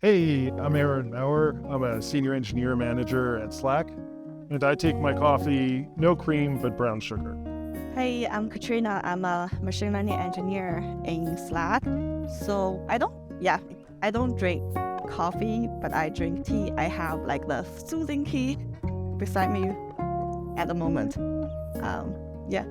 Hey, I'm Aaron Maurer. I'm a senior engineer manager at Slack, and I take my coffee no cream but brown sugar. Hey, I'm Katrina. I'm a machine learning engineer in Slack. So I don't drink coffee, but I drink tea. I have like the soothing tea beside me at the moment. Yeah.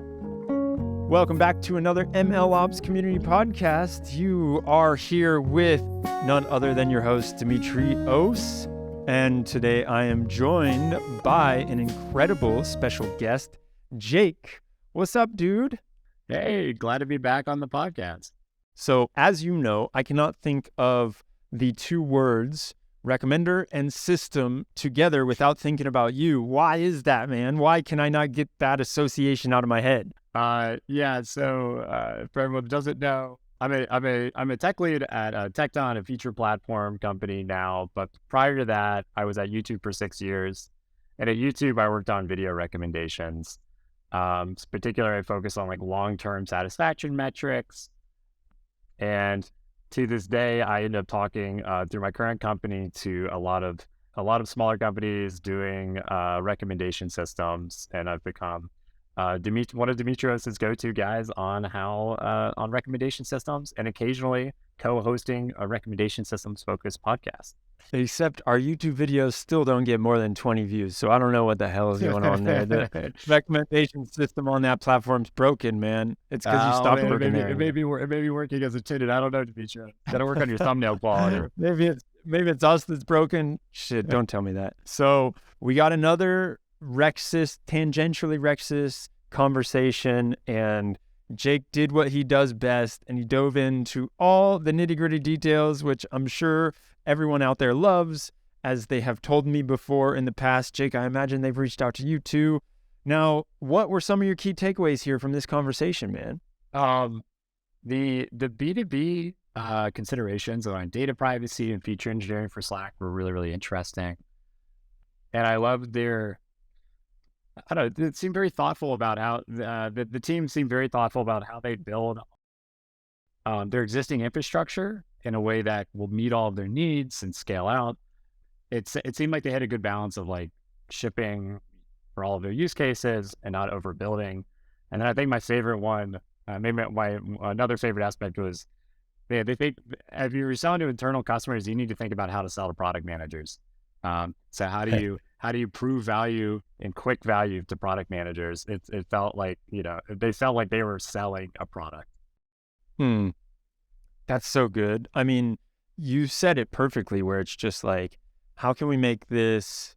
Welcome back to another MLOps community podcast. You are here with none other than your host, Dimitri Os. And today I am joined by an incredible special guest, Jake. What's up, dude? Hey, glad to be back on the podcast. So, as you know, I cannot think of the two words recommender and system together without thinking about you. Why is that, man? Why can I not get that association out of my head? For everyone who doesn't know, I'm a tech lead at Tecton, a feature platform company now. But prior to that, I was at YouTube for 6 years, and at YouTube I worked on video recommendations. Particularly, I focus on like long-term satisfaction metrics, and to this day, I end up talking through my current company to a lot of smaller companies doing recommendation systems, and I've become one of Dimitrios's go-to guys on on recommendation systems, and occasionally co-hosting a recommendation systems focused podcast. Except our YouTube videos still don't get more than 20 views, so I don't know what the hell is going on there. The recommendation system on that platform's broken, man. It's because you stopped working there. It may be working as intended. I don't know, Dimitri. Got to work on your thumbnail quality. Maybe it's us that's broken. Shit, don't tell me that. So we got another tangentially Rexist conversation, and Jake did what he does best, and he dove into all the nitty-gritty details, which I'm sure everyone out there loves, as they have told me before in the past. Jake, I imagine they've reached out to you too. Now, what were some of your key takeaways here from this conversation, man? The B2B considerations on data privacy and feature engineering for Slack were really, really interesting. And I loved it seemed very thoughtful about how the team seemed very thoughtful about how they build their existing infrastructure in a way that will meet all of their needs and scale out. It seemed like they had a good balance of like shipping for all of their use cases and not overbuilding. And then I think my favorite one, another favorite aspect was they think if you're selling to internal customers, you need to think about how to sell to product managers. So how do you prove value and quick value to product managers? It felt like, they felt like they were selling a product. That's so good. I mean, you said it perfectly, where it's just like, how can we make this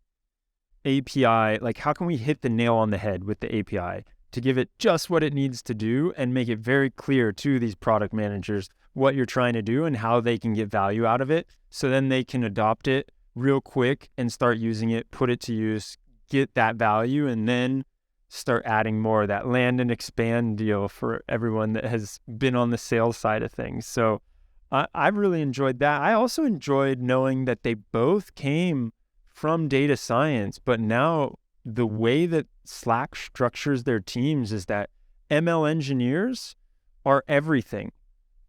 API, like how can we hit the nail on the head with the API to give it just what it needs to do and make it very clear to these product managers what you're trying to do and how they can get value out of it, so then they can adopt it real quick and start using it, put it to use, get that value, and then start adding more of that land and expand deal for everyone that has been on the sales side of things. So I really enjoyed that. I also enjoyed knowing that they both came from data science, but now the way that Slack structures their teams is that ML engineers are everything.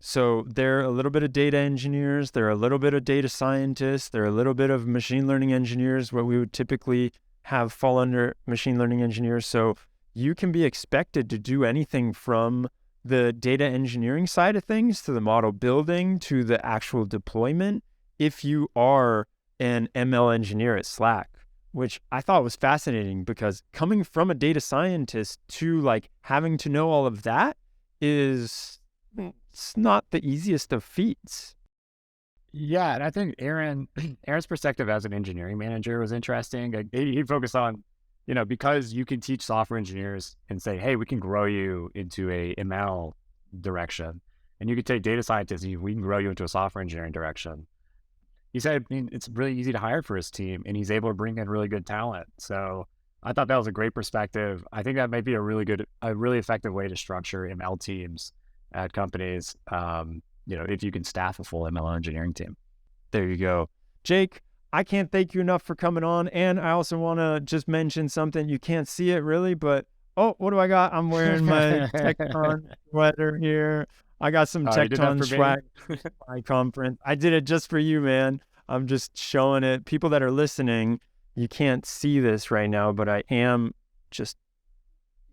So they're a little bit of data engineers, they're a little bit of data scientists, they're a little bit of machine learning engineers, what we would typically have fall under machine learning engineers. So you can be expected to do anything from the data engineering side of things to the model building to the actual deployment if you are an ML engineer at Slack, which I thought was fascinating, because coming from a data scientist to like having to know all of that it's not the easiest of feats. Yeah, and I think Aaron's perspective as an engineering manager was interesting. Like, he focused on, because you can teach software engineers and say, hey, we can grow you into a ML direction, and you could take data scientists and we can grow you into a software engineering direction. He said, it's really easy to hire for his team, and he's able to bring in really good talent. So I thought that was a great perspective. I think that might be a really effective way to structure ML teams at companies. If you can staff a full ML engineering team. There you go. Jake, I can't thank you enough for coming on. And I also want to just mention something. You can't see it really, but what do I got? I'm wearing my Tecton sweater here. I got some Tecton swag for my conference. I did it just for you, man. I'm just showing it. People that are listening, you can't see this right now, but I am just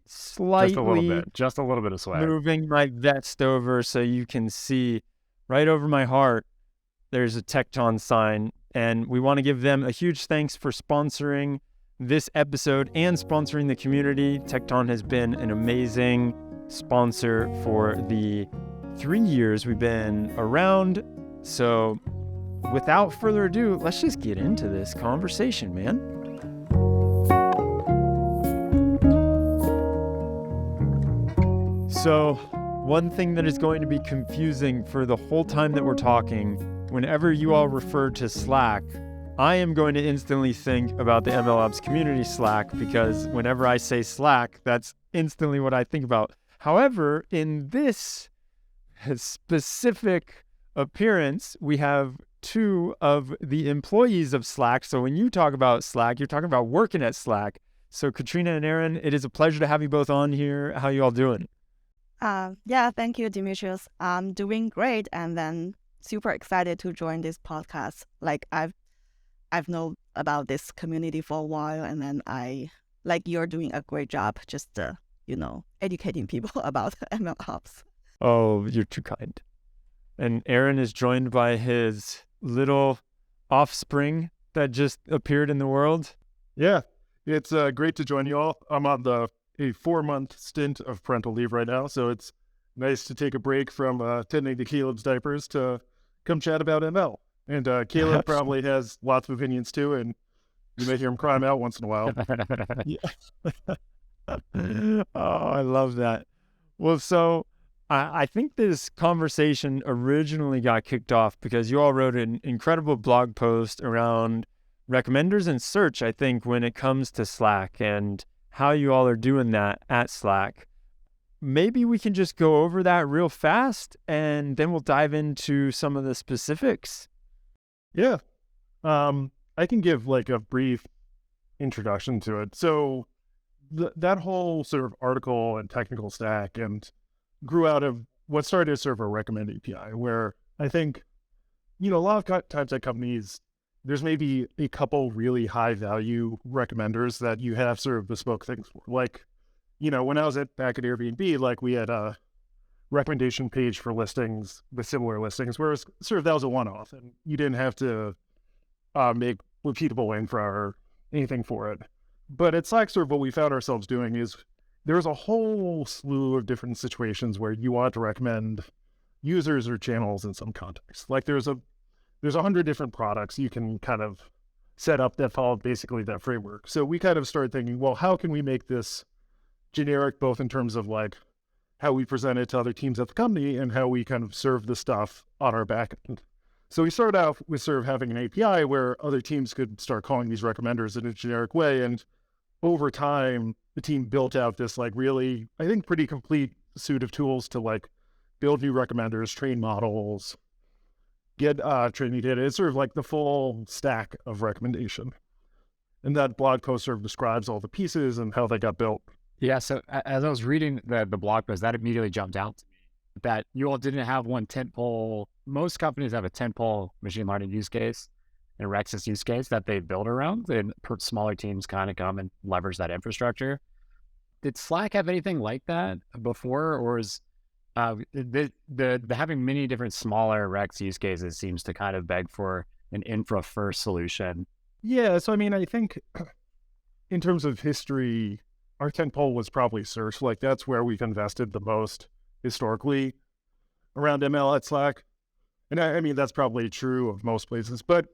slightly just a little bit of swag. moving my vest over so you can see right over my heart. There's a Tekton sign, and we want to give them a huge thanks for sponsoring this episode and sponsoring the community. Tekton has been an amazing sponsor for the 3 years we've been around. So without further ado, let's just get into this conversation, man. So one thing that is going to be confusing for the whole time that we're talking, whenever you all refer to Slack, I am going to instantly think about the MLOps community Slack, because whenever I say Slack, that's instantly what I think about. However, in this specific appearance, we have two of the employees of Slack. So when you talk about Slack, you're talking about working at Slack. So Katrina and Aaron, it is a pleasure to have you both on here. How you all doing? Yeah, thank you, Demetrius. I'm doing great, and then super excited to join this podcast. Like I've known about this community for a while, and then you're doing a great job just educating people about MLOps. Oh, you're too kind. And Aaron is joined by his little offspring that just appeared in the world. Yeah, it's great to join you all. I'm on a 4-month stint of parental leave right now, so it's nice to take a break from tending to Caleb's diapers to come chat about ML. And Caleb probably has lots of opinions too, and you may hear him cry 'em out once in a while. Oh, I love that. Well, so I think this conversation originally got kicked off because you all wrote an incredible blog post around recommenders and search, I think, when it comes to Slack, and how you all are doing that at Slack. Maybe we can just go over that real fast, and then we'll dive into some of the specifics. Yeah. I can give like a brief introduction to it. So that whole sort of article and technical stack and grew out of what started as sort of a recommend API, where I think, a lot of times at companies, there's maybe a couple really high value recommenders that you have sort of bespoke things for. Like, when I was back at Airbnb, like we had a recommendation page for listings with similar listings, where it was sort of, that was a one-off, and you didn't have to make repeatable infra or anything for it. But at Slack, sort of what we found ourselves doing is there's a whole slew of different situations where you want to recommend users or channels in some context. Like there's 100 different products you can kind of set up that follow basically that framework. So we kind of started thinking, well, how can we make this generic, both in terms of like how we present it to other teams at the company and how we kind of serve the stuff on our back end. So we started out with sort of having an API where other teams could start calling these recommenders in a generic way. And over time, the team built out this like really, I think, pretty complete suite of tools to like build new recommenders, train models, get training data. It's sort of like the full stack of recommendation. And that blog post sort of describes all the pieces and how they got built. Yeah, so as I was reading the blog post, that immediately jumped out to me, that you all didn't have one tentpole. Most companies have a tentpole machine learning use case and Rexus use case that they build around, and smaller teams kind of come and leverage that infrastructure. Did Slack have anything like that before, or is the having many different smaller Rex use cases seems to kind of beg for an infra first solution? Yeah, so I mean, I think in terms of history, our tentpole was probably search. Like that's where we've invested the most historically around ML at Slack. And I mean, that's probably true of most places, but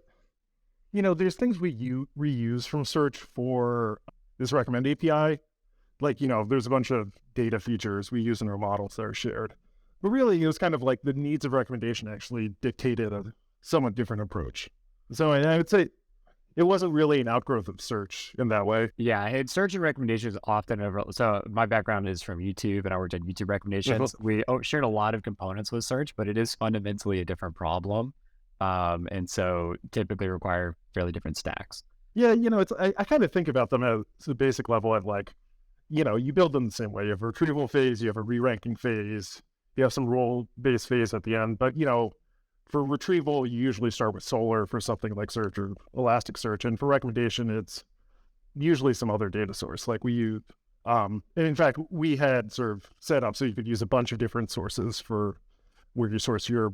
there's things we reuse from search for this recommend API. Like, there's a bunch of data features we use in our models that are shared. But really, it was kind of like the needs of recommendation actually dictated a somewhat different approach. So I would say it wasn't really an outgrowth of search in that way. Yeah, and search and recommendations often over. So my background is from YouTube, and I worked at YouTube recommendations. We shared a lot of components with search, but it is fundamentally a different problem. And so typically require fairly different stacks. Yeah, I kind of think about them as the basic level of like, you build them the same way. You have a retrieval phase, you have a re-ranking phase, you have some role-based phase at the end. But, for retrieval, you usually start with Solr for something like search or Elasticsearch. And for recommendation, it's usually some other data source. Like we use, and in fact, we had sort of set up so you could use a bunch of different sources for where you source your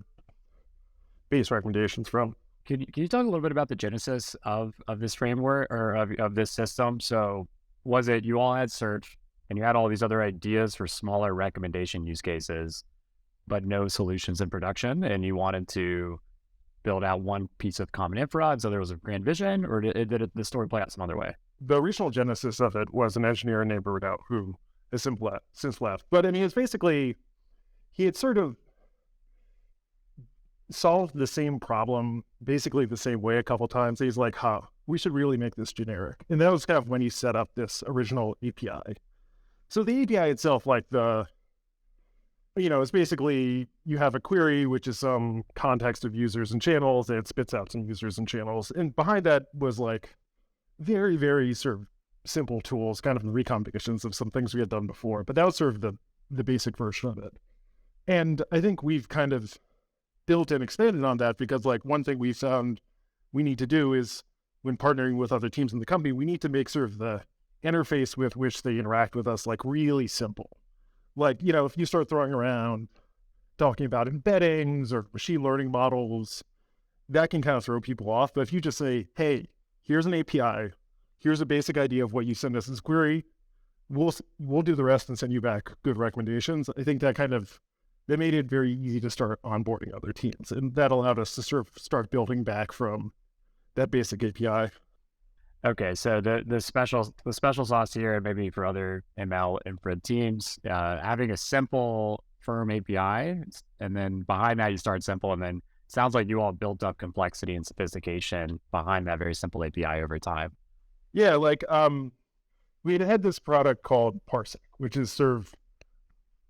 base recommendations from. Can you talk a little bit about the genesis of this framework or of this system? So was it you all had search and you had all these other ideas for smaller recommendation use cases, but no solutions in production, and you wanted to build out one piece of common infra, and so there was a grand vision, or did the story play out some other way? The original genesis of it was an engineer named Renaud who has since left. But I mean, it's basically, he had sort of solved the same problem basically the same way a couple times. He's like, we should really make this generic. And that was kind of when he set up this original API. So the API itself, like it's basically you have a query, which is some context of users and channels, and it spits out some users and channels. And behind that was like very, very sort of simple tools, kind of recombinations of some things we had done before. But that was sort of the basic version of it. And I think we've kind of built and expanded on that because like one thing we found we need to do is when partnering with other teams in the company, we need to make sort of the interface with which they interact with us like really simple. Like, if you start throwing around talking about embeddings or machine learning models, that can kind of throw people off. But if you just say, hey, here's an API, here's a basic idea of what you send us as query, we'll do the rest and send you back good recommendations. I think that made it very easy to start onboarding other teams. And that allowed us to sort of start building back from that basic API. Okay, so the special sauce here, and maybe for other ML infra teams, having a simple firm API, and then behind that you start simple, and then it sounds like you all built up complexity and sophistication behind that very simple API over time. Yeah, like we had this product called Parsec, which is sort of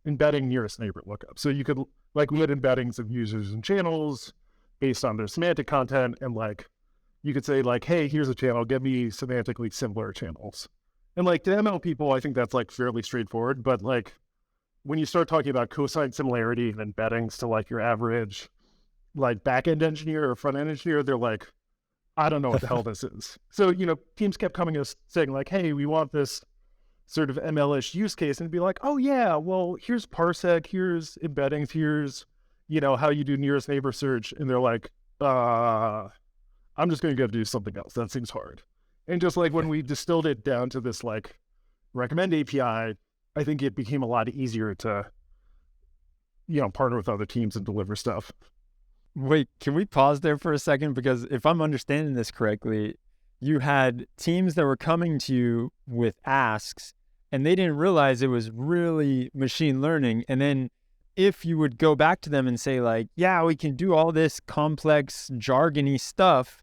embedding nearest neighbor lookup. So you could we had embeddings of users and channels based on their semantic content, and you could say hey, here's a channel, give me semantically similar channels. And to ML people, I think that's fairly straightforward. But when you start talking about cosine similarity and embeddings to your average back-end engineer or front-end engineer, they're I don't know what the hell this is. So, teams kept coming to us saying hey, we want this sort of ML-ish use case, and be oh yeah, well, here's Parsec, here's embeddings, here's, how you do nearest neighbor search. And they're I'm just going to go do something else. That seems hard. And just when we distilled it down to this recommend API, I think it became a lot easier to, partner with other teams and deliver stuff. Wait, can we pause there for a second? Because if I'm understanding this correctly, you had teams that were coming to you with asks and they didn't realize it was really machine learning. And then if you would go back to them and say yeah, we can do all this complex jargony stuff,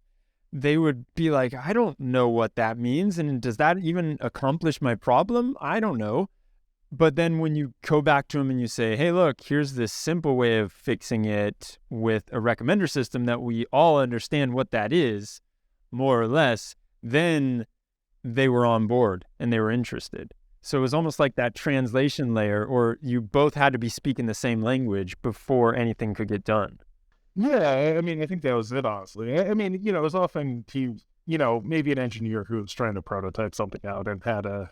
they would be I don't know what that means. And does that even accomplish my problem? I don't know. But then when you go back to them and you say, hey, look, here's this simple way of fixing it with a recommender system that we all understand what that is, more or less, then they were on board and they were interested. So it was almost like that translation layer, or you both had to be speaking the same language before anything could get done. Yeah, I mean, I think that was it, honestly. I mean, it was often teams, maybe an engineer who was trying to prototype something out and had a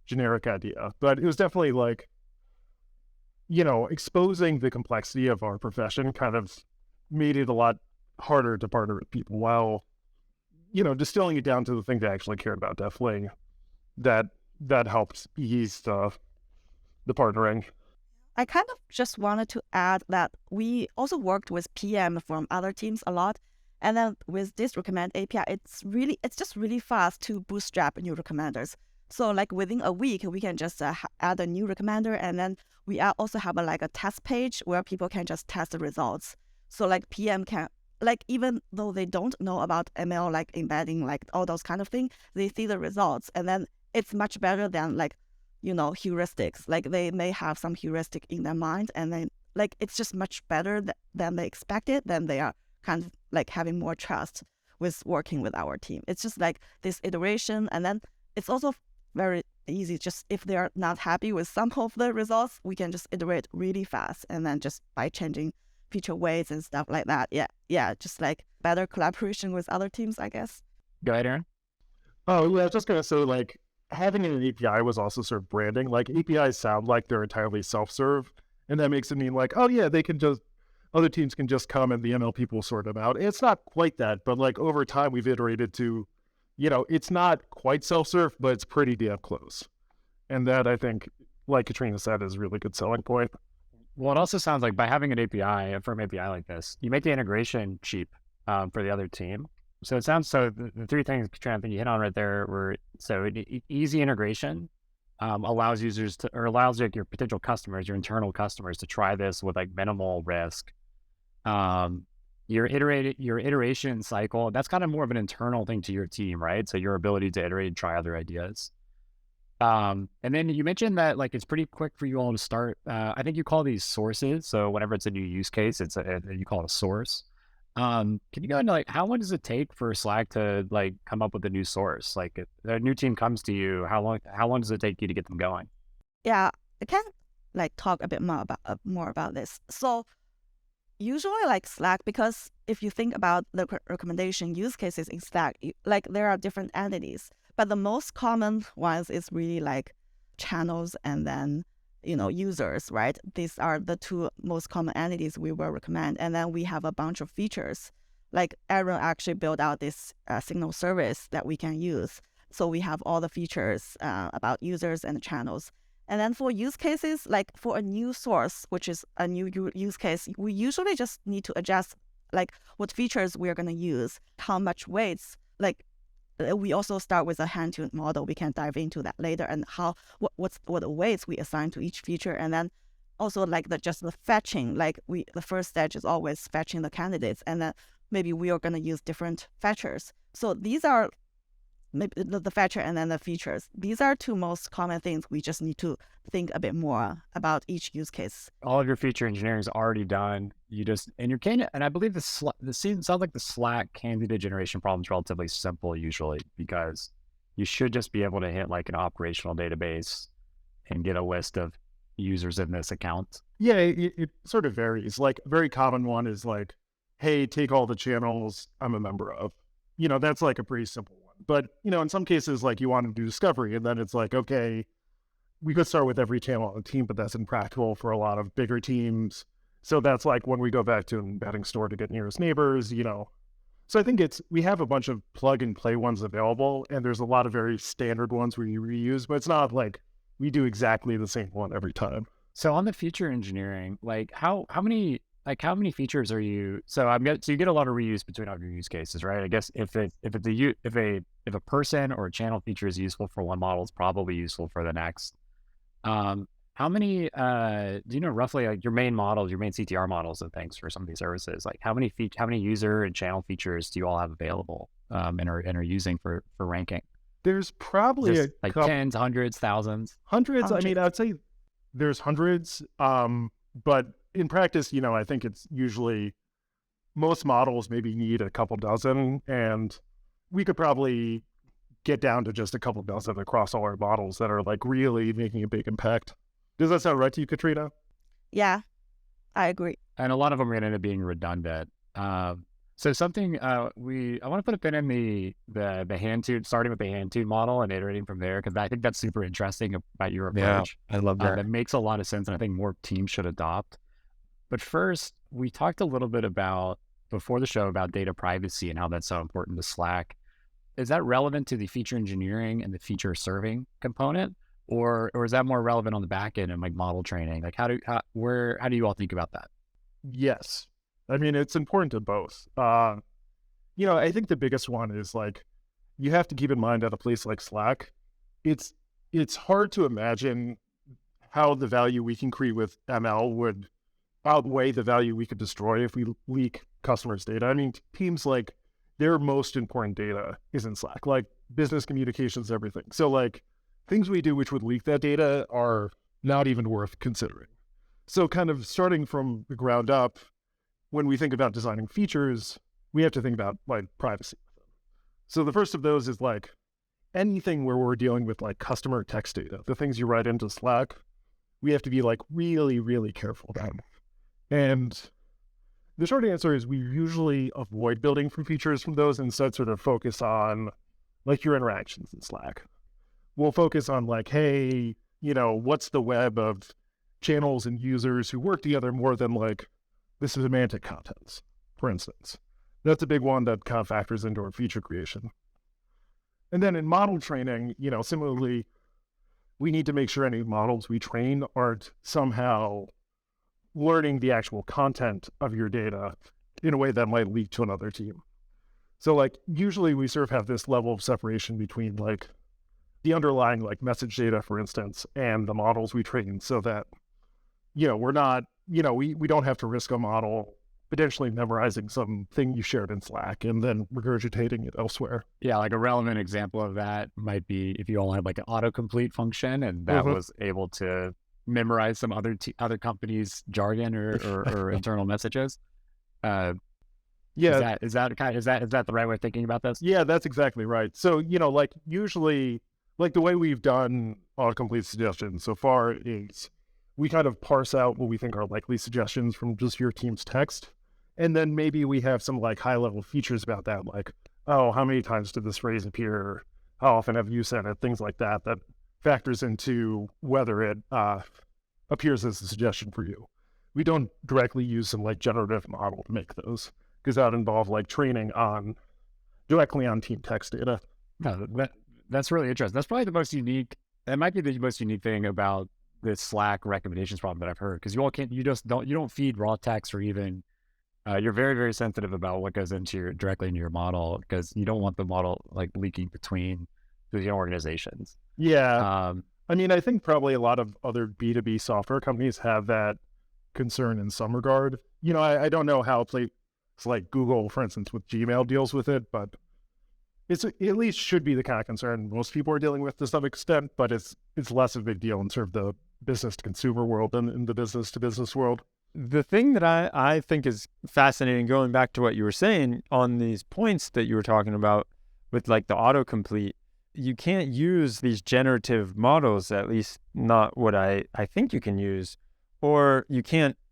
generic idea. But it was definitely exposing the complexity of our profession kind of made it a lot harder to partner with people while, distilling it down to the thing they actually cared about. Definitely that helps ease the partnering. I kind of just wanted to add that we also worked with PM from other teams a lot. And then with this recommend API, it's just really fast to bootstrap new recommenders. So within a week, we can just add a new recommender. And then we also have a test page where people can just test the results. So PM can, even though they don't know about ML, embedding, all those kind of things, they see the results. And then it's much better than heuristics. They may have some heuristic in their mind, and then it's just much better than they expected. Then they are kind of having more trust with working with our team. It's just this iteration, and then it's also very easy. Just if they are not happy with some of the results, we can just iterate really fast, and then just by changing feature weights and stuff like that. Yeah, just like better collaboration with other teams, I guess. Go ahead, Aaron. Oh, yeah, I was just going to say, like, having an API was also sort of branding. Like, APIs sound like they're entirely self-serve, and that makes it mean like, oh, yeah, other teams can just come and the ML people sort them out. It's not quite that, but like over time, we've iterated to, it's not quite self-serve, but it's pretty damn close. And that, I think, like Katrina said, is a really good selling point. Well, it also sounds like by having an API, a firm API like this, you make the integration cheap for the other team. So it sounds the three things, Katrina, I think you hit on right there were easy integration allows users to, or allows like your potential customers, your internal customers, to try this with like minimal risk. Your iteration cycle, that's kind of more of an internal thing to your team, right? So your ability to iterate and try other ideas. And then you mentioned that like it's pretty quick for you all to start. I think you call these sources. So whenever it's a new use case, you call it a source. Can you go into like how long does it take for Slack to like come up with a new source? Like if a new team comes to you, how long does it take you to get them going? Yeah, I can like talk a bit more about this. So usually like Slack, because if you think about the recommendation use cases in Slack, like there are different entities, but the most common ones is really like channels and then users, right? These are the two most common entities we will recommend. And then we have a bunch of features. Like Aaron actually built out this Signal service that we can use. So we have all the features about users and channels. And then for use cases, like for a new source, which is a new use case, we usually just need to adjust like what features we're going to use, how much weights, like we also start with a hand-tuned model. We can dive into that later, and what weights we assign to each feature, and then also like the fetching. Like the first stage is always fetching the candidates, and then maybe we are going to use different fetchers. So these are maybe the fetcher and then the features. These are two most common things. We just need to think a bit more about each use case. All of your feature engineering is already done. And I believe sounds like the Slack candidate generation problem is relatively simple usually, because you should just be able to hit like an operational database and get a list of users in this account. Yeah, it sort of varies. Like a very common one is like, hey, take all the channels I'm a member of. That's like a pretty simple one. But, in some cases, like you want to do discovery, and then it's like, okay, we could start with every channel on the team, but that's impractical for a lot of bigger teams. So that's like when we go back to an embedding store to get nearest neighbors, So I think we have a bunch of plug and play ones available, and there's a lot of very standard ones where you reuse, but it's not like we do exactly the same one every time. So on the feature engineering, like how many features are you? So you get a lot of reuse between all your use cases, right? I guess if a person or a channel feature is useful for one model, it's probably useful for the next. How many? Do you know roughly like your main models, your main CTR models and things for some of these services? Like how many user and channel features do you all have available and are using for ranking? There's probably tens, hundreds, thousands. Hundreds. I mean, I would say there's hundreds. But in practice, I think it's usually most models maybe need a couple dozen, and we could probably get down to just a couple dozen across all our models that are like really making a big impact. Does that sound right to you, Katrina? Yeah, I agree. And a lot of them are going to end up being redundant. So something I want to put a pin in the hand-tuned, starting with the hand-tuned model and iterating from there, because I think that's super interesting about your approach. Yeah, I love that. That makes a lot of sense, and I think more teams should adopt. But first, we talked a little bit before the show about data privacy and how that's so important to Slack. Is that relevant to the feature engineering and the feature serving component, or is that more relevant on the back end and like model training? Like how do you all think about that? Yes. I mean, it's important to both. I think the biggest one is like, you have to keep in mind at a place like Slack, it's hard to imagine how the value we can create with ML would outweigh the value we could destroy if we leak customers' data. I mean, teams like their most important data is in Slack, like business communications, everything. So like things we do which would leak that data are not even worth considering. So kind of starting from the ground up, when we think about designing features, we have to think about like privacy. So the first of those is like anything where we're dealing with like customer text data, the things you write into Slack, we have to be like really, really careful about. And The short answer is we usually avoid building from features from those, and instead sort of focus on like your interactions in Slack. We'll focus on like, hey, what's the web of channels and users who work together more than like the semantic contents, for instance. That's a big one that kind of factors into our feature creation. And then in model training, similarly, we need to make sure any models we train aren't somehow learning the actual content of your data in a way that might leak to another team. So like usually we sort of have this level of separation between like the underlying like message data, for instance, and the models we train so that, we're not, we don't have to risk a model potentially memorizing something you shared in Slack and then regurgitating it elsewhere. Yeah, like a relevant example of that might be if you all have like an autocomplete function and that was able to memorize some other companies' jargon or internal messages. Yeah. Is that the right way of thinking about this? Yeah, that's exactly right. So, like usually, like the way we've done autocomplete suggestions so far is we kind of parse out what we think are likely suggestions from just your team's text. And then maybe we have some like high level features about that, like, oh, how many times did this phrase appear? How often have you said it? Things like that factors into whether it appears as a suggestion for you. We don't directly use some like generative model to make those, because that would involve like training directly on team text data. No, that's really interesting. That's probably the most unique. That might be the most unique thing about this Slack recommendations problem that I've heard, because you don't feed raw text or even you're very, very sensitive about what goes directly into your model, because you don't want the model like leaking between the organizations. Yeah. I think probably a lot of other B2B software companies have that concern in some regard. I don't know how it's like Google, for instance, with Gmail deals with it, but it at least should be the kind of concern most people are dealing with to some extent, but it's less of a big deal in sort of the business to consumer world than in the business to business world. The thing that I think is fascinating, going back to what you were saying on these points that you were talking about with like the autocomplete, you can't use these generative models, at least not what I think you can use, or you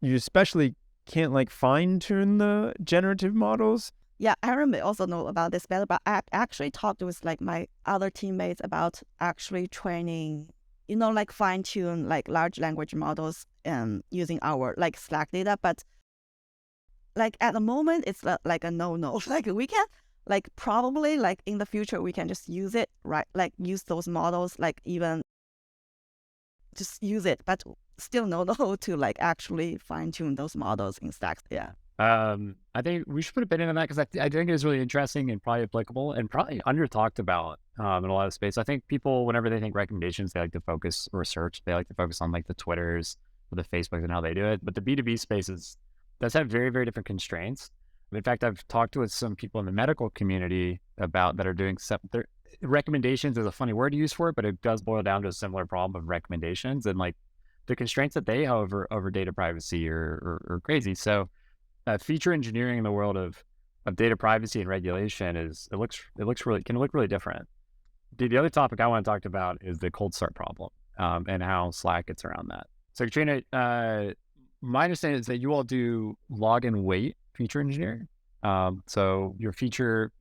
especially can't like fine tune the generative models. Yeah, Aaron may also know about this better, but I actually talked with like my other teammates about actually training, like fine tune like large language models using our like Slack data. But like at the moment, it's like a no. Like we can like probably like in the future, we can just use it, right? Like use those models, like even just use it, but still no to like actually fine tune those models in Slack. Yeah. I think we should put a pin in that, because I think it is really interesting and probably applicable and probably under talked about in a lot of space. I think people, whenever they think recommendations, they like to focus research. They like to focus on like the Twitters or the Facebooks and how they do it. But the B2B spaces does have very, very different constraints. In fact, I've talked with some people in the medical community about that are doing recommendations is a funny word to use for it, but it does boil down to a similar problem of recommendations, and like the constraints that they have over data privacy are crazy. So feature engineering in the world of data privacy and regulation can look really different. The other topic I want to talk about is the cold start problem and how Slack gets around that. So Katrina, my understanding is that you all do log and wait feature engineering. So your feature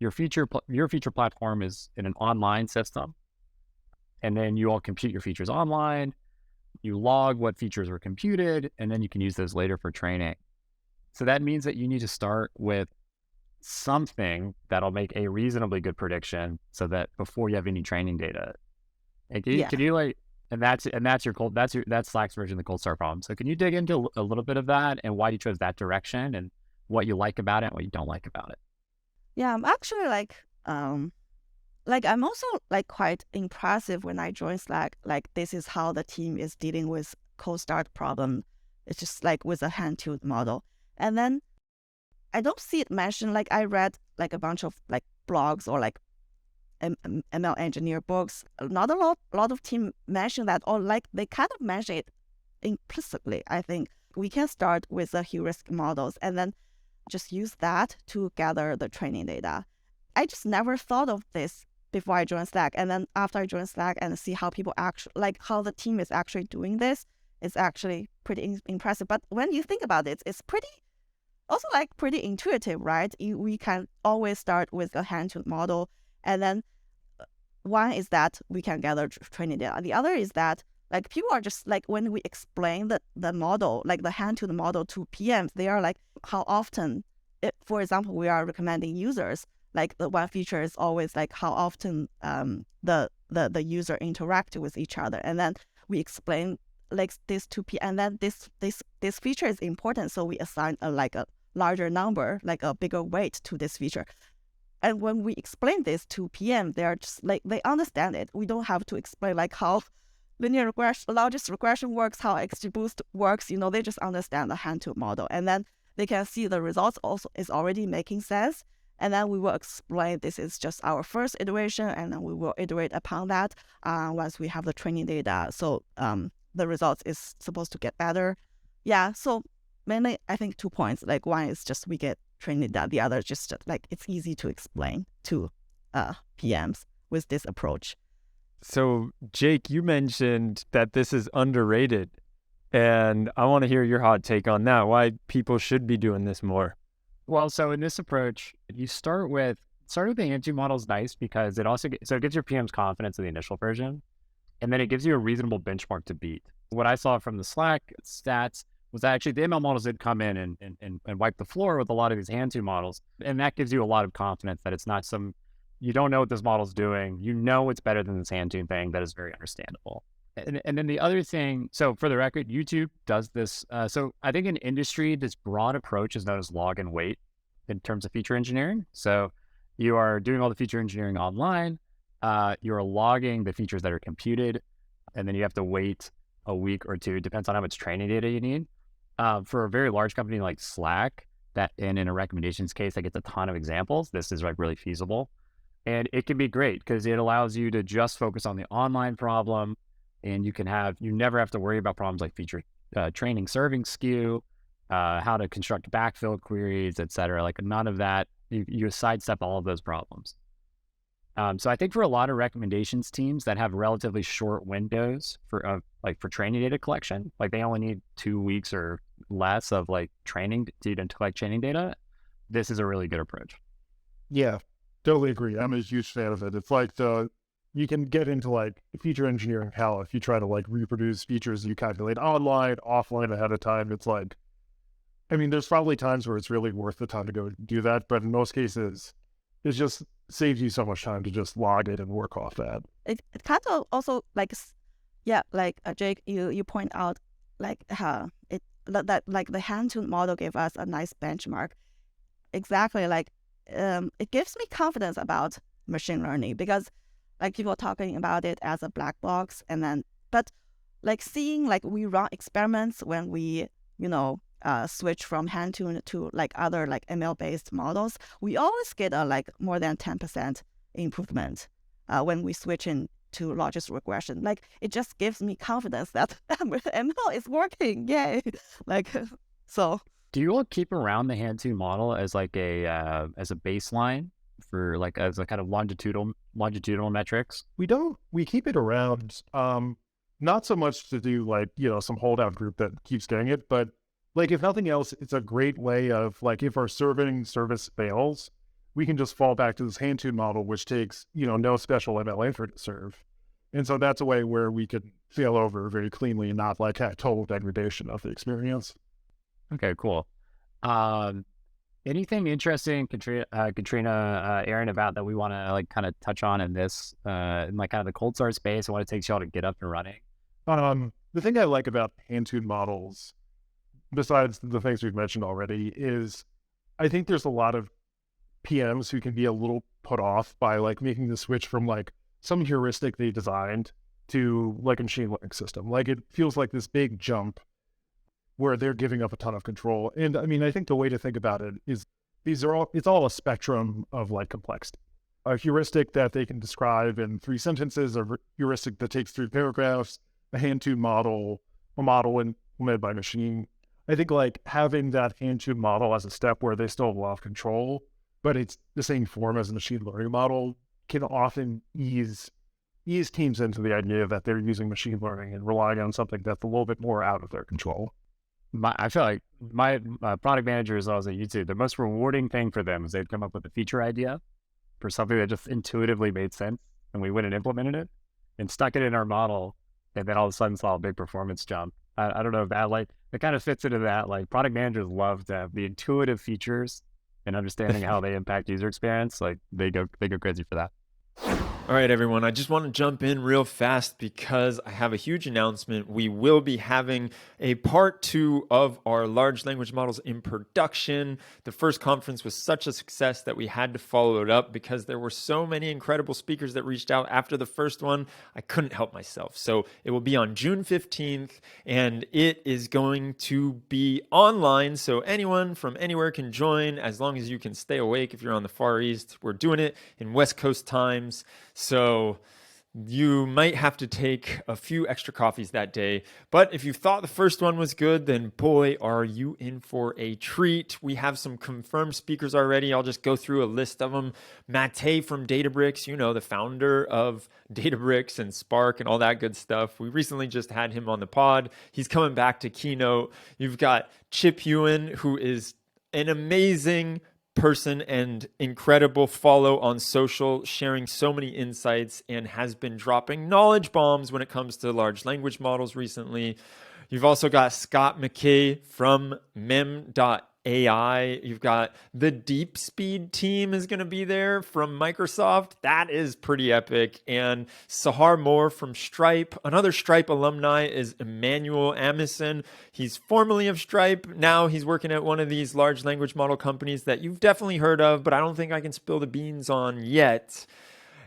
platform is in an online system, and then you all compute your features online. You log what features were computed, and then you can use those later for training. So that means that you need to start with something that'll make a reasonably good prediction, so that before you have any training data, and can you like, and that's Slack's version of the cold start problem. So can you dig into a little bit of that and why you chose that direction and what you like about it and what you don't like about it? Yeah, I'm actually like I'm also like quite impressive when I joined Slack. Like this is how the team is dealing with cold start problem. It's just like with a hand-tuned model. And then I don't see it mentioned. Like I read like a bunch of like blogs or like ML engineer books. Not a lot of team mention that, or like they kind of mention it implicitly. I think we can start with the heuristic models and then just use that to gather the training data. I just never thought of this before I joined Slack. And then after I joined Slack and see how people actually, like how the team is actually doing this, it's actually pretty impressive. But when you think about it, it's pretty also like pretty intuitive, right? We can always start with a hand-tuned model, and then one is that we can gather training data. The other is that like people are just like when we explain the model, like the hand-tuned model to PMs, they are like, how often, for example, we are recommending users, like the one feature is always like how often the user interact with each other, and then we explain like this to PM, and then this feature is important, so we assign a larger number, like a bigger weight to this feature. And when we explain this to PM, they're just like, they understand it. We don't have to explain like how linear regression, largest regression works, how XGBoost works. They just understand the hand-tuned model, and then they can see the results also is already making sense. And then we will explain this is just our first iteration, and then we will iterate upon that once we have the training data. So the results is supposed to get better. Yeah. So mainly, I think 2 points. Like one is just we get training data. The other just like it's easy to explain to PMs with this approach. So Jake, you mentioned that this is underrated, and I want to hear your hot take on that. Why people should be doing this more? Well, so in this approach, you start with the hand-tuned model is nice because it also it gives your PMs confidence in the initial version, and then it gives you a reasonable benchmark to beat. What I saw from the Slack stats was that actually the ML models did come in and wipe the floor with a lot of these hand-tuned models, and that gives you a lot of confidence that it's not you don't know what this model's doing. It's better than this hand-tuned thing that is very understandable. And then the other thing, so for the record, YouTube does this. So I think in industry, this broad approach is known as log and wait in terms of feature engineering. So you are doing all the feature engineering online. You're logging the features that are computed, and then you have to wait a week or two, depends on how much training data you need. For a very large company like Slack, that in a recommendations case that gets a ton of examples, this is like really feasible. And it can be great because it allows you to just focus on the online problem. And you never have to worry about problems like feature training, serving skew, how to construct backfill queries, et cetera. Like none of that, you sidestep all of those problems. So I think for a lot of recommendations teams that have relatively short windows for training data collection, like they only need 2 weeks or less of like training to collect training data, this is a really good approach. Yeah, totally agree. I'm a huge fan of it. It's like you can get into like feature engineering hell if you try to like reproduce features you calculate online, offline ahead of time. It's like, I mean, there's probably times where it's really worth the time to go do that, but in most cases, it just saves you so much time to just log it and work off that. It kind of also like, yeah, like Jake, you point out like that like the hand-tuned model gave us a nice benchmark. Exactly, like it gives me confidence about machine learning because like people are talking about it as a black box, but like seeing like we run experiments when we switch from hand-tuned to like other like ML-based models, we always get a like more than 10% improvement when we switch into largest regression. Like it just gives me confidence that ML is working. Yay! Like so. Do you all keep around the hand-tuned model as like as a baseline for like as a kind of longitudinal metrics? We keep it around, not so much to do like, some holdout group that keeps getting it, but like if nothing else, it's a great way of like, if our service fails, we can just fall back to this hand-tuned model, which takes, no special ML effort to serve. And so that's a way where we could fail over very cleanly and not like have total degradation of the experience. Okay, cool. Anything interesting, Katrina, Aaron, about that we want to like kind of touch on in this, in like kind of the cold start space and what it takes y'all to get up and running? The thing I like about hand-tuned models, besides the things we've mentioned already, is I think there's a lot of PMs who can be a little put off by like making the switch from like some heuristic they designed to like a machine learning system. Like it feels like this big jump where they're giving up a ton of control. And I mean, I think the way to think about it is it's all a spectrum of like complexity. A heuristic that they can describe in 3 sentences, a heuristic that takes 3 paragraphs, a hand-tuned model, a model implemented by machine. I think like having that hand-tuned model as a step where they still have a lot of control, but it's the same form as a machine learning model, can often ease teams into the idea that they're using machine learning and relying on something that's a little bit more out of their control. I feel like my product managers I was at YouTube, the most rewarding thing for them is they'd come up with a feature idea for something that just intuitively made sense, and we went and implemented it and stuck it in our model, and then all of a sudden saw a big performance jump. I don't know if that it kind of fits into that. Like product managers love to have the intuitive features and understanding how they impact user experience. Like they go crazy for that. All right, everyone, I just want to jump in real fast because I have a huge announcement. We will be having a part 2 of our large language models in production. The first conference was such a success that we had to follow it up because there were so many incredible speakers that reached out after the first one. I couldn't help myself. So it will be on June 15th, and it is going to be online. So anyone from anywhere can join as long as you can stay awake if you're on the Far East. We're doing it in West Coast times. So you might have to take a few extra coffees that day. But if you thought the first one was good, then boy, are you in for a treat. We have some confirmed speakers already. I'll just go through a list of them. Mate from Databricks, the founder of Databricks and Spark and all that good stuff. We recently just had him on the pod. He's coming back to keynote. You've got Chip Ewan, who is an amazing person and incredible follow on social, sharing so many insights and has been dropping knowledge bombs when it comes to large language models recently. You've also got Scott McKay from Mem.ai. You've got the DeepSpeed team is going to be there from Microsoft. That is pretty epic. And Sahar Moore from Stripe. Another Stripe alumni is Emmanuel Amison. He's formerly of Stripe. Now he's working at one of these large language model companies that you've definitely heard of, but I don't think I can spill the beans on yet.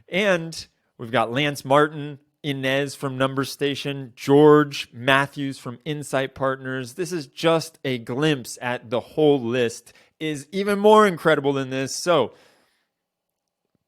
And we've got Lance Martin, Inez from NumberStation, George Matthews from Insight Partners. This is just a glimpse at the whole list. Is even more incredible than this. So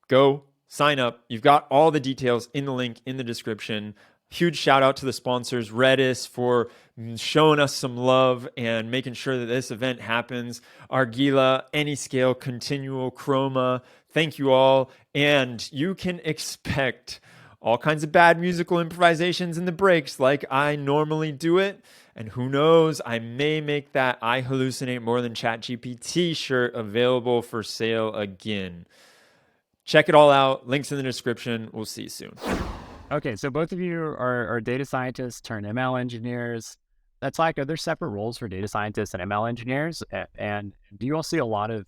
go sign up. You've got all the details in the link in the description. Huge shout out to the sponsors, Redis, for showing us some love and making sure that this event happens. Argila, Anyscale, Continual, Chroma. Thank you all. And you can expect all kinds of bad musical improvisations in the breaks like I normally do it. And who knows, I may make that I hallucinate more than ChatGPT shirt available for sale again. Check it all out. Links in the description. We'll see you soon. Okay, so both of you are data scientists turned ML engineers. That's like, are there separate roles for data scientists and ML engineers? And do you all see a lot of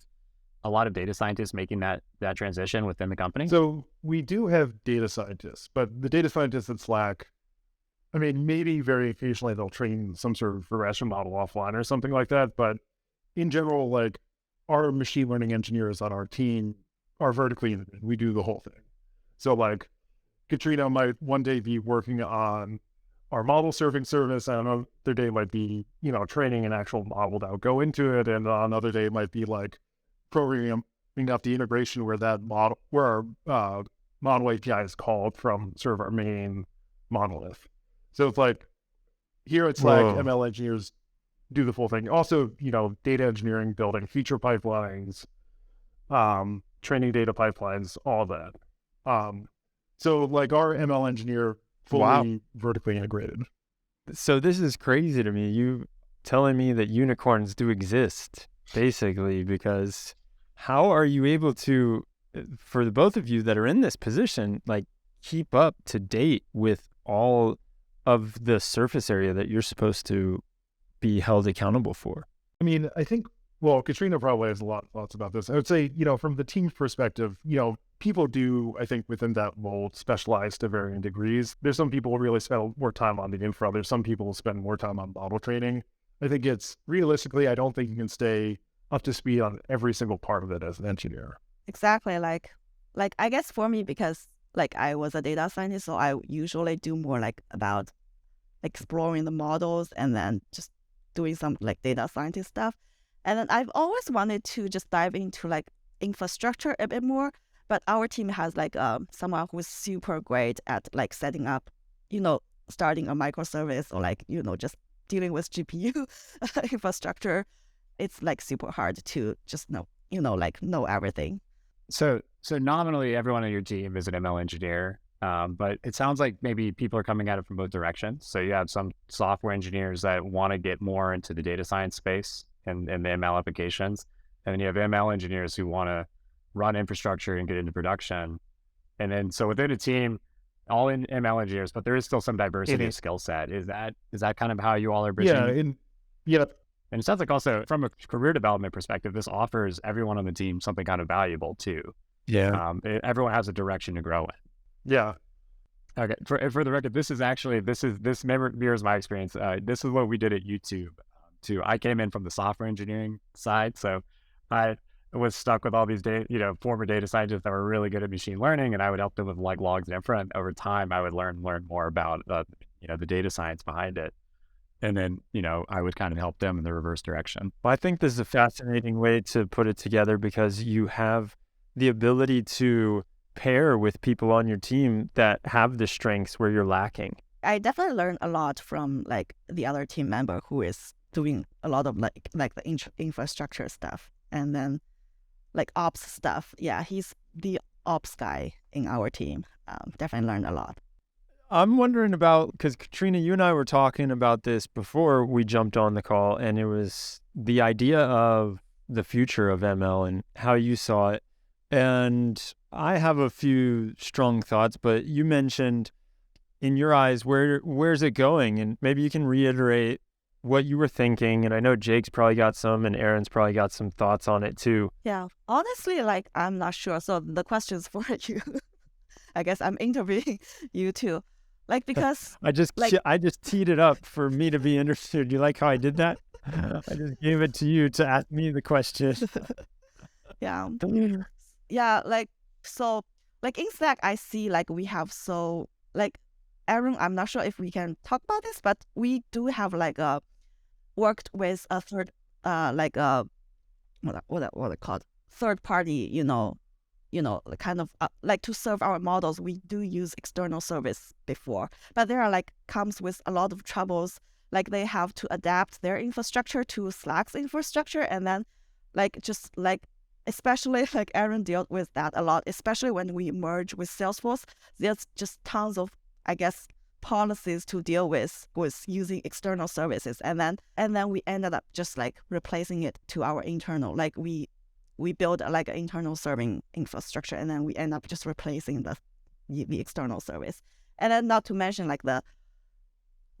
data scientists making that transition within the company? So we do have data scientists, but the data scientists at Slack, I mean, maybe very occasionally they'll train some sort of regression model offline or something like that. But in general, like our machine learning engineers on our team are vertically integrated. We do the whole thing. So like Katrina might one day be working on our model serving service, and another day might be, training an actual model that would go into it. And another day might be like programming up the integration where our model API is called from sort of our main monolith. So it's like here it's like ML engineers do the full thing. Also, data engineering, building feature pipelines, training data pipelines, all that. So like our ML engineer fully vertically integrated. So this is crazy to me. You telling me that unicorns do exist, basically, because how are you able to, for the both of you that are in this position, like keep up to date with all of the surface area that you're supposed to be held accountable for? I mean, I think, Katrina probably has a lot of thoughts about this. I would say, from the team's perspective, people do, I think, within that mold specialize to varying degrees. There's some people who really spend more time on the infra. There's some people who spend more time on model training. I think realistically, I don't think you can stay up to speed on every single part of it as an engineer. Exactly. Like I guess for me, because like I was a data scientist, so I usually do more like about exploring the models and then just doing some like data scientist stuff. And then I've always wanted to just dive into like infrastructure a bit more, but our team has like someone who's super great at like setting up, starting a microservice or like, just dealing with GPU infrastructure. It's like super hard to just know everything. So nominally everyone on your team is an ML engineer. But it sounds like maybe people are coming at it from both directions. So you have some software engineers that want to get more into the data science space and the ML applications. And then you have ML engineers who want to run infrastructure and get into production. And then so within a team, all in ML engineers, but there is still some diversity of skill set. Is that kind of how you all are bridging? Yeah, And it sounds like also from a career development perspective, this offers everyone on the team something kind of valuable too. Yeah. Everyone has a direction to grow in. yeah. Okay. For the record, this mirrors my experience. This is what we did at YouTube too. I came in from the software engineering side, so I was stuck with all these former data scientists that were really good at machine learning, and I would help them with like logs and infra. And over time, I would learn more about the data science behind it, and then I would kind of help them in the reverse direction. Well, I think this is a fascinating way to put it together because you have the ability to pair with people on your team that have the strengths where you're lacking. I definitely learned a lot from like the other team member who is doing a lot of like the infrastructure stuff, and then like ops stuff. Yeah, he's the ops guy in our team. Definitely learned a lot. I'm wondering about, because Katrina, you and I were talking about this before we jumped on the call, and it was the idea of the future of ML and how you saw it. And I have a few strong thoughts, but you mentioned in your eyes, where's it going? And maybe you can reiterate what you were thinking. And I know Jake's probably got some and Aaron's probably got some thoughts on it too. Yeah, honestly, like I'm not sure. So the question's for you. I guess I'm interviewing you too. Like, because I just teed it up for me to be interested. You like how I did that? I just gave it to you to ask me the question. Yeah. Yeah, like, so, like, in Slack, I see, like, we have Aaron, I'm not sure if we can talk about this, but we do have, like, worked with a third, what it called? Third party, kind of, like, to serve our models, we do use external service before, but there are, like, comes with a lot of troubles, like, they have to adapt their infrastructure to Slack's infrastructure, and then, like, just, like, especially like Aaron dealt with that a lot, especially when we merge with Salesforce. There's just tons of, I guess, policies to deal with using external services. And then we ended up just like replacing it to our internal, like we build like an internal serving infrastructure, and then we end up just replacing the external service. And then not to mention like the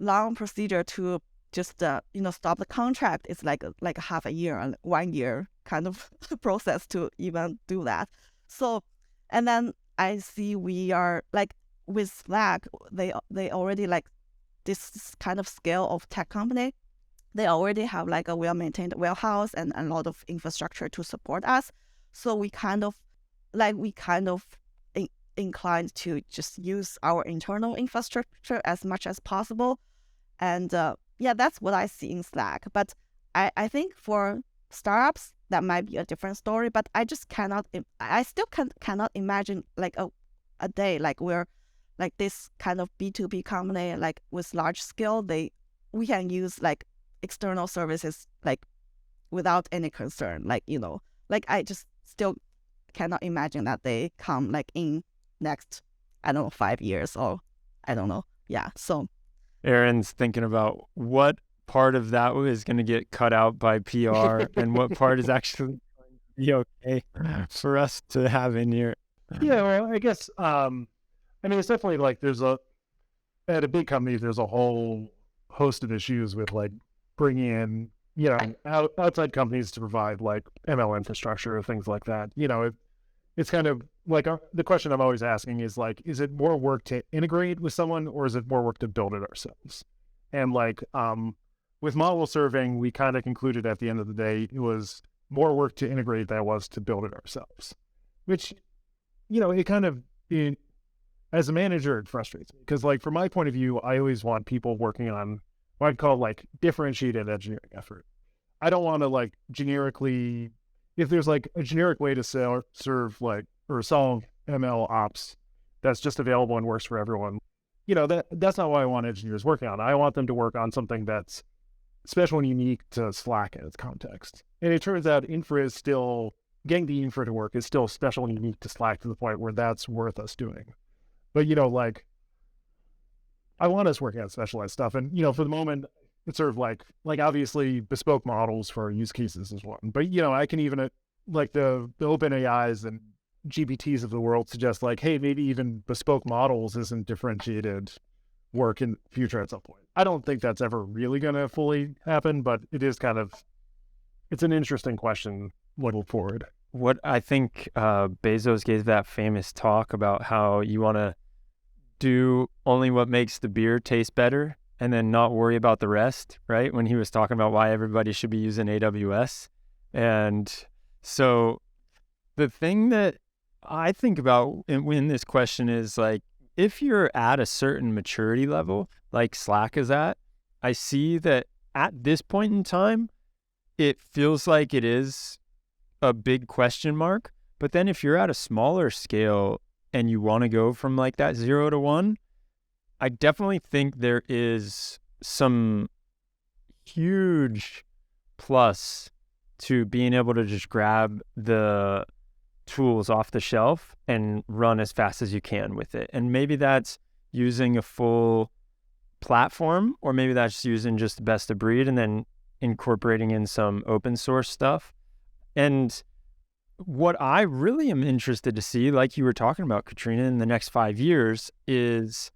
long procedure to just stop the contract is like half a year and 1 year kind of process to even do that. So, and then I see we are like with Slack, they already like this kind of scale of tech company. They already have like a well-maintained warehouse and a lot of infrastructure to support us. So we kind of inclined to just use our internal infrastructure as much as possible. And yeah, that's what I see in Slack. But I think for startups, that might be a different story. But I just cannot imagine like a day like where like this kind of B2B company, like with large scale, we can use like external services like without any concern. Like, like I just still cannot imagine that they come like in next, I don't know, 5 years or I don't know. Yeah. So Aaron's thinking about what part of that is going to get cut out by PR and what part is actually going to be okay for us to have in here. Yeah, well, I guess, I mean, it's definitely like at a big company, there's a whole host of issues with like bringing in, outside companies to provide like ML infrastructure or things like that. It's kind of like the question I'm always asking is like, is it more work to integrate with someone or is it more work to build it ourselves? And like with model serving, we kind of concluded at the end of the day, it was more work to integrate than it was to build it ourselves, which, it kind of, as a manager, it frustrates me because like from my point of view, I always want people working on what I'd call like differentiated engineering effort. I don't want to like generically, if there's like a generic way to serve like or solve ML ops that's just available and works for everyone, that's not what I want engineers working on. I want them to work on something that's special and unique to Slack in its context. And it turns out getting the infra to work is still special and unique to Slack to the point where that's worth us doing. But, like I want us working on specialized stuff. And, for the moment, it's sort of like obviously bespoke models for use cases is one. But, I can even like the open AIs and GPTs of the world suggest like, hey, maybe even bespoke models isn't differentiated work in the future at some point. I don't think that's ever really going to fully happen, but it is it's an interesting question looking forward. What I think Bezos gave that famous talk about how you want to do only what makes the beer taste better and then not worry about the rest, right? When he was talking about why everybody should be using AWS. And so the thing that I think about in this question is like, if you're at a certain maturity level, like Slack is at, I see that at this point in time, it feels like it is a big question mark. But then if you're at a smaller scale and you want to go from like that 0 to 1, I definitely think there is some huge plus to being able to just grab the tools off the shelf and run as fast as you can with it. And maybe that's using a full platform, or maybe that's using just the best of breed and then incorporating in some open source stuff. And what I really am interested to see, like you were talking about, Katrina, in the next 5 years is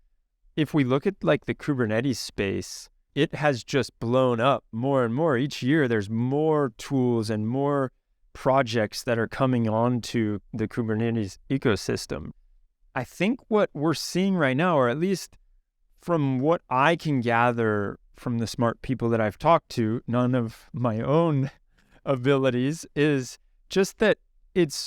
if we look at like the Kubernetes space, it has just blown up more and more. Each year, there's more tools and more projects that are coming onto the Kubernetes ecosystem. I think what we're seeing right now, or at least from what I can gather from the smart people that I've talked to, none of my own abilities, is just that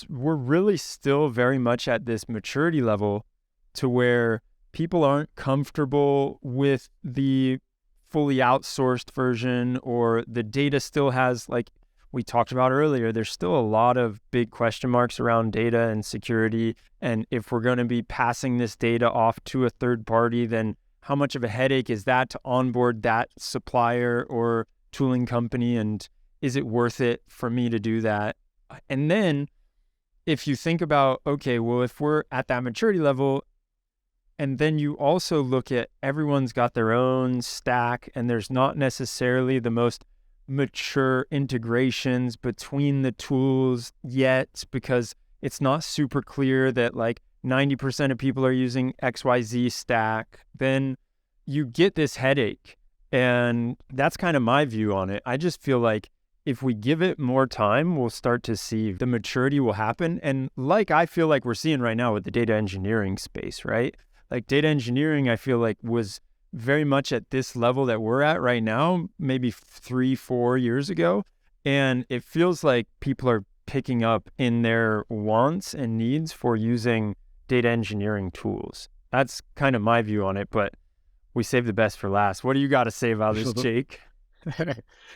we're really still very much at this maturity level to where people aren't comfortable with the fully outsourced version, or the data still has, like we talked about earlier, there's still a lot of big question marks around data and security. And if we're going to be passing this data off to a third party, then how much of a headache is that to onboard that supplier or tooling company? And is it worth it for me to do that? And then if you think about, okay, well, if we're at that maturity level, and then you also look at everyone's got their own stack and there's not necessarily the most mature integrations between the tools yet, because it's not super clear that like 90% of people are using XYZ stack, then you get this headache. And that's kind of my view on it. I just feel like if we give it more time, we'll start to see the maturity will happen. And like I feel like we're seeing right now with the data engineering space, right? Like data engineering, I feel like was very much at this level that we're at right now, maybe 3-4 years ago. And it feels like people are picking up in their wants and needs for using data engineering tools. That's kind of my view on it, but we saved the best for last. What do you got to say about this, Jake?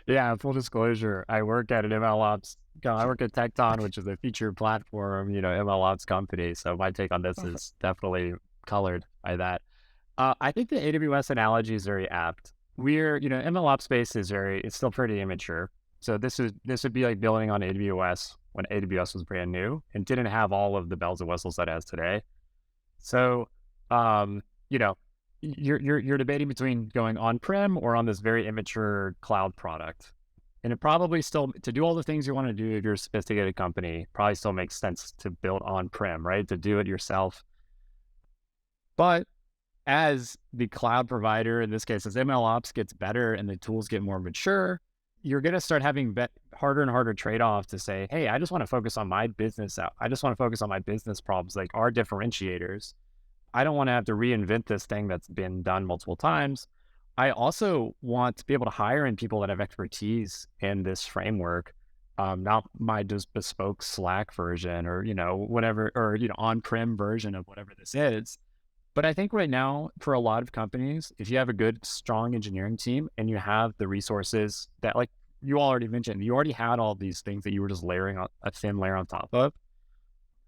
Yeah, full disclosure, I work at an MLOps. I work at Tekton, which is a featured platform, MLOps company. So my take on this is definitely colored by that. I think the AWS analogy is very apt. MLOps space it's still pretty immature. So this would be like building on AWS when AWS was brand new and didn't have all of the bells and whistles that it has today. So, you're debating between going on-prem or on this very immature cloud product. And it probably still, to do all the things you want to do if you're a sophisticated company, probably still makes sense to build on-prem, right? To do it yourself. But as the cloud provider, in this case, as MLOps gets better and the tools get more mature, you're going to start having harder and harder trade-offs to say, hey, I just want to focus on my business. I just want to focus on my business problems, like our differentiators. I don't want to have to reinvent this thing that's been done multiple times. I also want to be able to hire in people that have expertise in this framework, not my just bespoke Slack version or, whatever, or, on-prem version of whatever this is. But I think right now, for a lot of companies, if you have a good, strong engineering team and you have the resources that, like you already mentioned, you already had all these things that you were just layering on a thin layer on top of.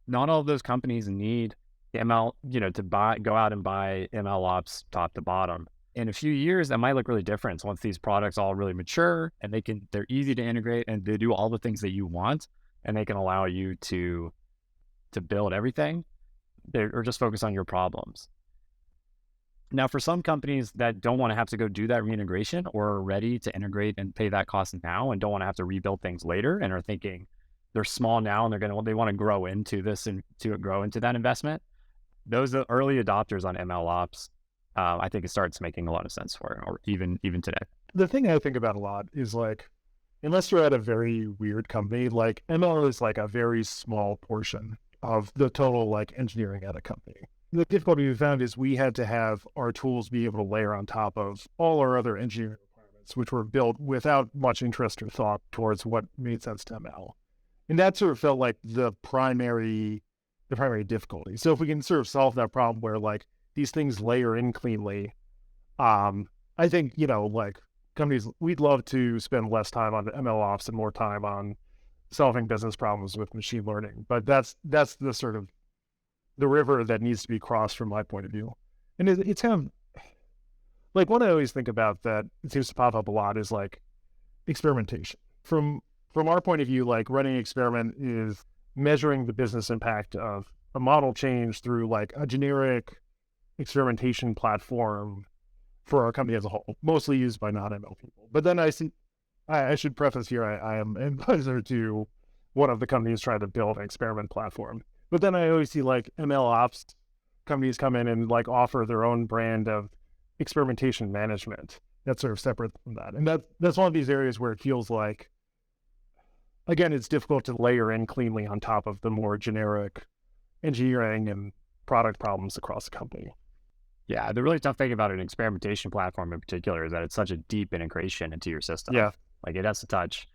Not all of those companies need ML, to go out and buy MLOps top to bottom. In a few years, that might look really different. Once these products all really mature and they're easy to integrate and they do all the things that you want, and they can allow you to build everything. or just focus on your problems. Now, for some companies that don't want to have to go do that reintegration or are ready to integrate and pay that cost now and don't want to have to rebuild things later and are thinking they're small now and they want to grow into this and to grow into that investment, those are early adopters on ML ops. I think it starts making a lot of sense for, or even today. The thing I think about a lot is like, unless you're at a very weird company, like ML is like a very small portion of the total like engineering at a company. The difficulty we found is we had to have our tools be able to layer on top of all our other engineering requirements, which were built without much interest or thought towards what made sense to ML. And that sort of felt like the primary difficulty. So if we can sort of solve that problem where like these things layer in cleanly, I think, like companies, we'd love to spend less time on ML ops and more time on solving business problems with machine learning. But that's the sort of the river that needs to be crossed from my point of view. And it's kind of like what I always think about that it seems to pop up a lot is like experimentation. From our point of view, like running an experiment is measuring the business impact of a model change through like a generic experimentation platform for our company as a whole, mostly used by non-ML people. But then I should preface here, I am an advisor to one of the companies trying to build an experiment platform. But then I always see like ML ops companies come in and like offer their own brand of experimentation management that's sort of separate from that. And that's one of these areas where it feels like, again, it's difficult to layer in cleanly on top of the more generic engineering and product problems across the company. Yeah, the really tough thing about an experimentation platform in particular is that it's such a deep integration into your system. Yeah. Like it has to touch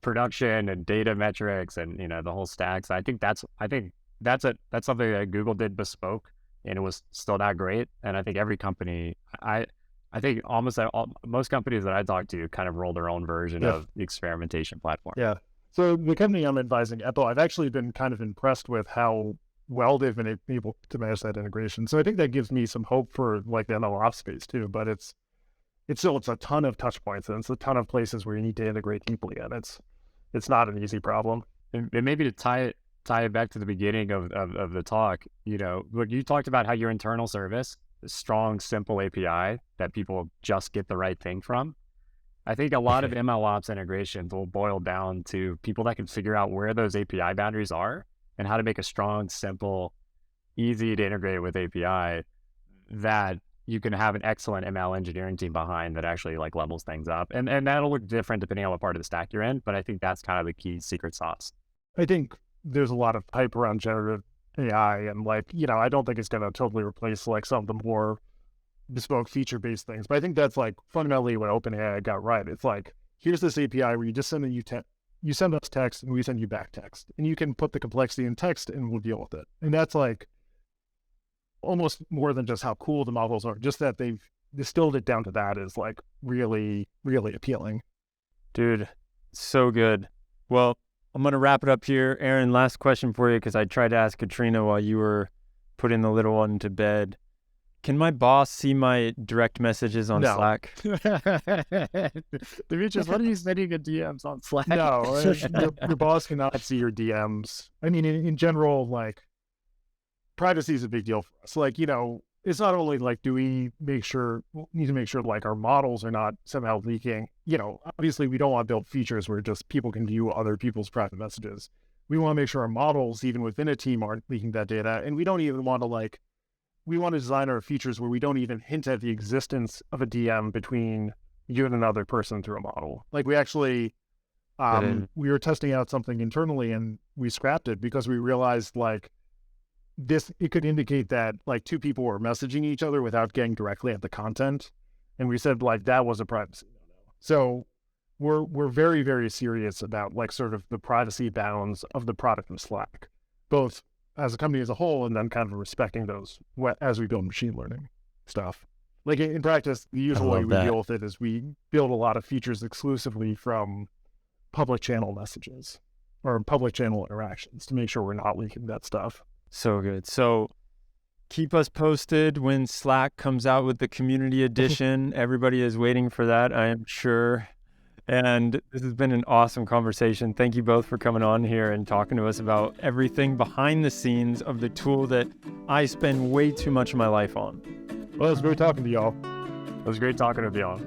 production and data metrics and the whole stack. So I think that's something that Google did bespoke, and it was still not great. And I think every company, I think most companies that I talk to kind of roll their own version of the experimentation platform. Yeah. So the company I'm advising, Eppo, I've actually been kind of impressed with how well they've been able to manage that integration. So I think that gives me some hope for like the ML ops space too. But it's a ton of touch points and it's a ton of places where you need to integrate deeply, and it's not an easy problem. And maybe to tie it back to the beginning of the talk, look, you talked about how your internal service, a strong, simple API that people just get the right thing from. I think a lot of ML ops integrations will boil down to people that can figure out where those API boundaries are and how to make a strong, simple, easy to integrate with API that you can have an excellent ML engineering team behind that actually like levels things up. And that'll look different depending on what part of the stack you're in, but I think that's kind of the key secret sauce. I think there's a lot of hype around generative AI and like, I don't think it's going to totally replace like some of the more bespoke feature-based things. But I think that's like fundamentally what OpenAI got right. It's like, here's this API where you just send you send us text and we send you back text, and you can put the complexity in text and we'll deal with it. And that's like almost more than just how cool the models are, just that they've distilled it down to that is like really, really appealing. Dude, so good. Well, I'm going to wrap it up here. Aaron, last question for you, because I tried to ask Katrina while you were putting the little one to bed. Can my boss see my direct messages on Slack? Demetrius, what are you sending your DMs on Slack? No, your boss cannot see your DMs. I mean, in general, like, privacy is a big deal for us. Like, it's not only like, need to make sure like our models are not somehow leaking. Obviously we don't want to build features where just people can view other people's private messages. We want to make sure our models, even within a team, aren't leaking that data. And we don't even want to we want to design our features where we don't even hint at the existence of a DM between you and another person through a model. Like we actually, we were testing out something internally and we scrapped it because we realized like, it could indicate that like two people were messaging each other without getting directly at the content. And we said like that was a privacy no-no. So we're very, very serious about like sort of the privacy bounds of the product of Slack, both as a company as a whole and then kind of respecting those as we build machine learning stuff. Like in practice, the usual way we deal with it is we build a lot of features exclusively from public channel messages or public channel interactions to make sure we're not leaking that stuff. So good. So keep us posted when Slack comes out with the community edition. Everybody is waiting for that, I am sure. And this has been an awesome conversation. Thank you both for coming on here and talking to us about everything behind the scenes of the tool that I spend way too much of my life on. Well, it's great talking to y'all. It was great talking with y'all.